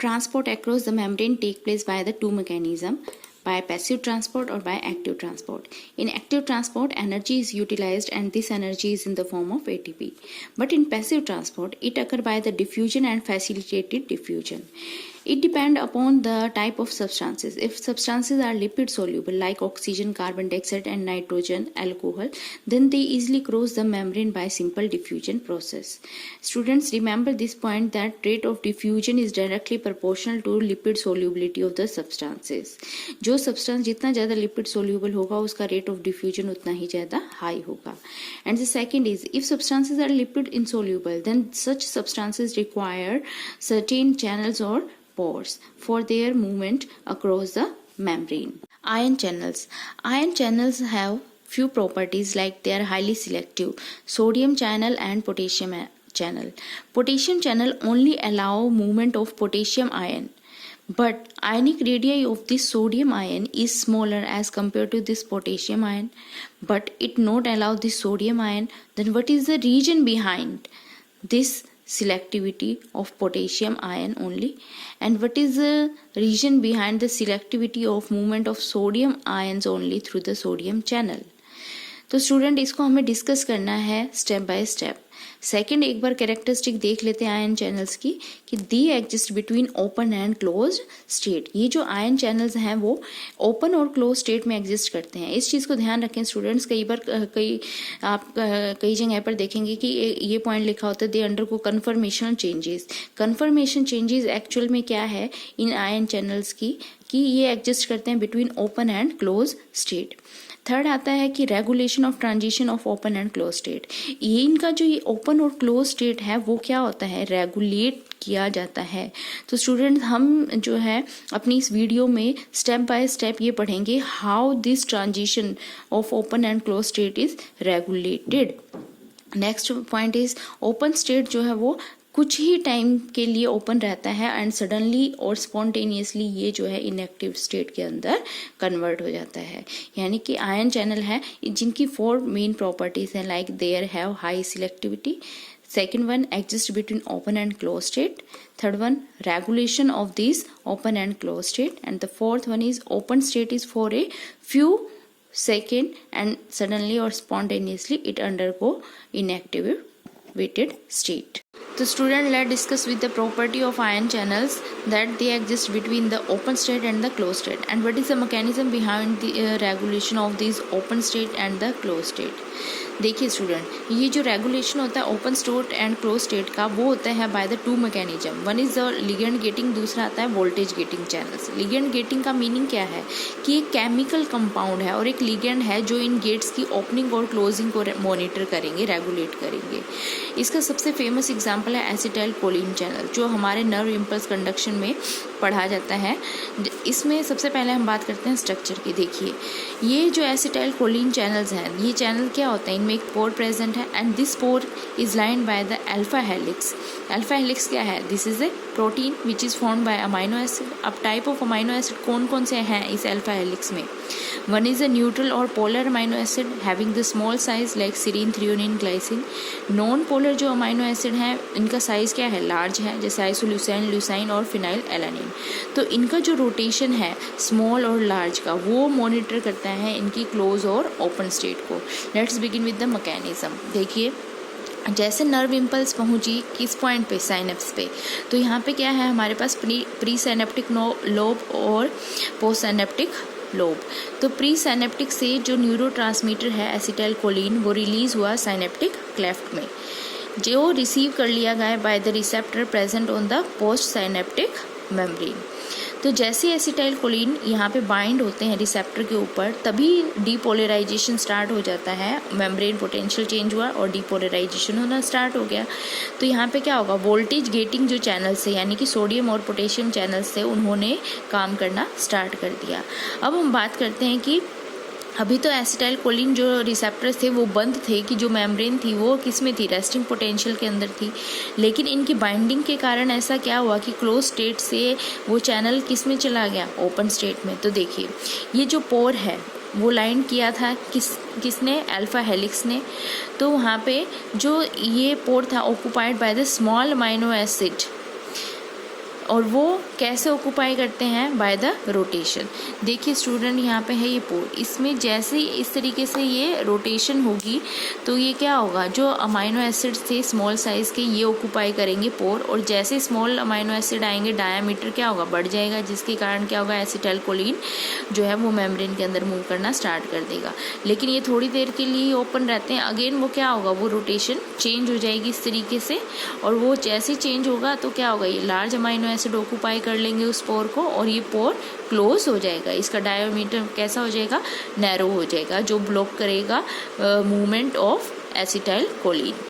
Transport across the membrane take place by the two mechanisms, by passive transport or by active transport. In active transport, energy is utilized and this energy is in the form of ATP. But in passive transport, it occurs by the diffusion and facilitated diffusion. It depends upon the type of substances. If substances are lipid soluble like oxygen, carbon dioxide and nitrogen, alcohol, then they easily cross the membrane by simple diffusion process. Students, remember this point that rate of diffusion is directly proportional to lipid solubility of the substances. जो substance जितना ज़्यादा lipid soluble होगा उसका rate of diffusion उतना ही ज़्यादा high होगा. And the second is, if substances are lipid insoluble, then such substances require certain channels or pores for their movement across the membrane. Ion channels. Ion channels have few properties like they are highly selective. Sodium channel and potassium channel. Potassium channel only allow movement of potassium ion. But ionic radii of this sodium ion is smaller as compared to this potassium ion. But it not allow this sodium ion. Then what is the reason behind this selectivity of potassium ion only, and what is the reason behind the selectivity of movement of sodium ions only through the sodium channel? तो student इसको हमें discuss करना है step by step. Second, एक बार characteristic देख लेते हैं ion channels की कि दी exist between open and close state. ये जो आयन चैनल्स हैं वो ओपन और क्लोज स्टेट में एग्जिस्ट करते हैं. इस चीज़ को ध्यान रखें स्टूडेंट्स. कई बार आप कई जगह पर देखेंगे कि ये पॉइंट लिखा होता है they undergo conformation changes. Conformation changes actual में क्या है इन आयन चैनल्स की कि ये एग्जिस्ट करते हैं between open and close state. Third आता है कि regulation of transition of open and close state. ये इनका जो ये ओपन और क्लोज स्टेट है वो क्या होता है, रेगुलेट किया जाता है. तो स्टूडेंट हम जो है अपनी इस वीडियो में स्टेप बाय स्टेप ये पढ़ेंगे how this transition of open and close state is regulated. Next point is open state जो है वो कुछ ही टाइम के लिए ओपन रहता है एंड सडनली और स्पॉन्टेनियसली ये जो है इनएक्टिव स्टेट के अंदर कन्वर्ट हो जाता है. यानी कि आयन चैनल है जिनकी 4 मेन प्रॉपर्टीज हैं like there have high selectivity. Second one, exist between open and closed state. Third one, regulation of these open and closed state. And the fourth one is open state is for a few second and suddenly or spontaneously it undergo inactivated state. So student, let's discuss with the property of ion channels that they exist between the open state and the closed state, and what is the mechanism behind the regulation of these open state and the closed state. देखिए student, ये जो regulation होता है open state and close state का वो होता है by the 2 mechanism. One is the ligand getting, दूसरा आता है voltage getting channels. Ligand getting का मीनिंग क्या है कि एक केमिकल कंपाउंड है और एक लिगेंड है जो इन गेट्स की ओपनिंग और क्लोजिंग को मॉनिटर करेंगे, रेगुलेट करेंगे. इसका सबसे फेमस एग्जाम्पल है एसिटाइल कोलिन चैनल जो हमारे नर्व इम्पल्स कंडक्शन में पढ़ा जाता है. इसमें सबसे पहले हम बात करते हैं स्ट्रक्चर की. देखिए ये जो एसिटाइल कोलिन चैनल्स हैं, ये चैनल क्या होता है, इनमें एक पोर प्रेजेंट है and this pore is lined by the alpha helix. Alpha helix क्या है, this is a protein which is formed by amino acid. अब टाइप ऑफ अमाइनो एसिड कौन कौन से हैं इस अल्फा हेलिक्स में. वन इज अ न्यूट्रल और polar amino acid having the small size like serine, threonine, glycine. Non polar जो amino acid हैं इनका साइज क्या है, लार्ज है, जैसे आइसोल्यूसाइन, ल्यूसाइन और फिनाइल एलानिन. तो इनका जो रोटेशन है स्मॉल और लार्ज का वो मॉनिटर करता है इनकी क्लोज और ओपन स्टेट को. Let's begin with the mechanism. देखिए जैसे नर्व इम्पल्स पहुंची किस पॉइंट पे, साइनेप्स पे, तो यहाँ पे क्या है हमारे पास प्री साइनेप्टिक लोब और पोस्ट साइनेप्टिक लोब. तो प्री साइनेप्टिक से जो न्यूरोट्रांसमीटर है एसिटाइल कोलिन वो रिलीज हुआ साइनेप्टिक क्लेफ्ट में, जो रिसीव कर लिया गया by the receptor present on the post synaptic membrane. तो जैसे एसिटाइल कोलिन यहाँ पे बाइंड होते हैं रिसेप्टर के ऊपर तभी डीपोलराइजेशन स्टार्ट हो जाता है. मेम्ब्रेन पोटेंशियल चेंज हुआ और डीपोलराइजेशन होना स्टार्ट हो गया. तो यहाँ पे क्या होगा, वोल्टेज गेटिंग जो चैनल्स है यानी कि सोडियम और पोटेशियम चैनल्स थे उन्होंने काम करना स्टार्ट कर दिया. अब हम बात करते हैं कि अभी तो एसिटाइल कोलिन जो रिसेप्टर्स थे वो बंद थे कि जो मेम्ब्रेन थी वो किस में थी, रेस्टिंग पोटेंशियल के अंदर थी. लेकिन इनकी बाइंडिंग के कारण ऐसा क्या हुआ कि क्लोज स्टेट से वो चैनल किस में चला गया, ओपन स्टेट में. तो देखिए ये जो पोर है वो लाइन किया था किसने, अल्फा हेलिक्स ने. तो वहाँ पे जो ये पोर था occupied by the small amino acid और वो कैसे ऑक्यूपाई करते हैं, बाय द रोटेशन। देखिए स्टूडेंट, यहाँ पे है ये पोर, इसमें जैसे इस तरीके से ये रोटेशन होगी तो ये क्या होगा, जो अमाइनो एसिड्स थे स्मॉल साइज़ के ये ऑक्यूपाई करेंगे पोर, और जैसे स्मॉल अमाइनो एसिड आएंगे डायामीटर क्या होगा, बढ़ जाएगा, जिसके कारण क्या होगा, एसिटाइल कोलिन जो है वो मेम्ब्रेन के अंदर मूव करना स्टार्ट कर देगा। लेकिन ये थोड़ी देर के लिए ओपन रहते हैं, अगेन वो क्या होगा, वो रोटेशन चेंज हो जाएगी इस तरीके से, और वो जैसे चेंज होगा तो क्या होगा, ये लार्ज अमाइनो एसिड ऑक्यूपाई कर लेंगे उस पोर को और ये पोर क्लोज हो जाएगा। इसका डायमीटर कैसा हो जाएगा, नैरो हो जाएगा, जो ब्लॉक करेगा मूवमेंट ऑफ एसिटाइल कोलिन।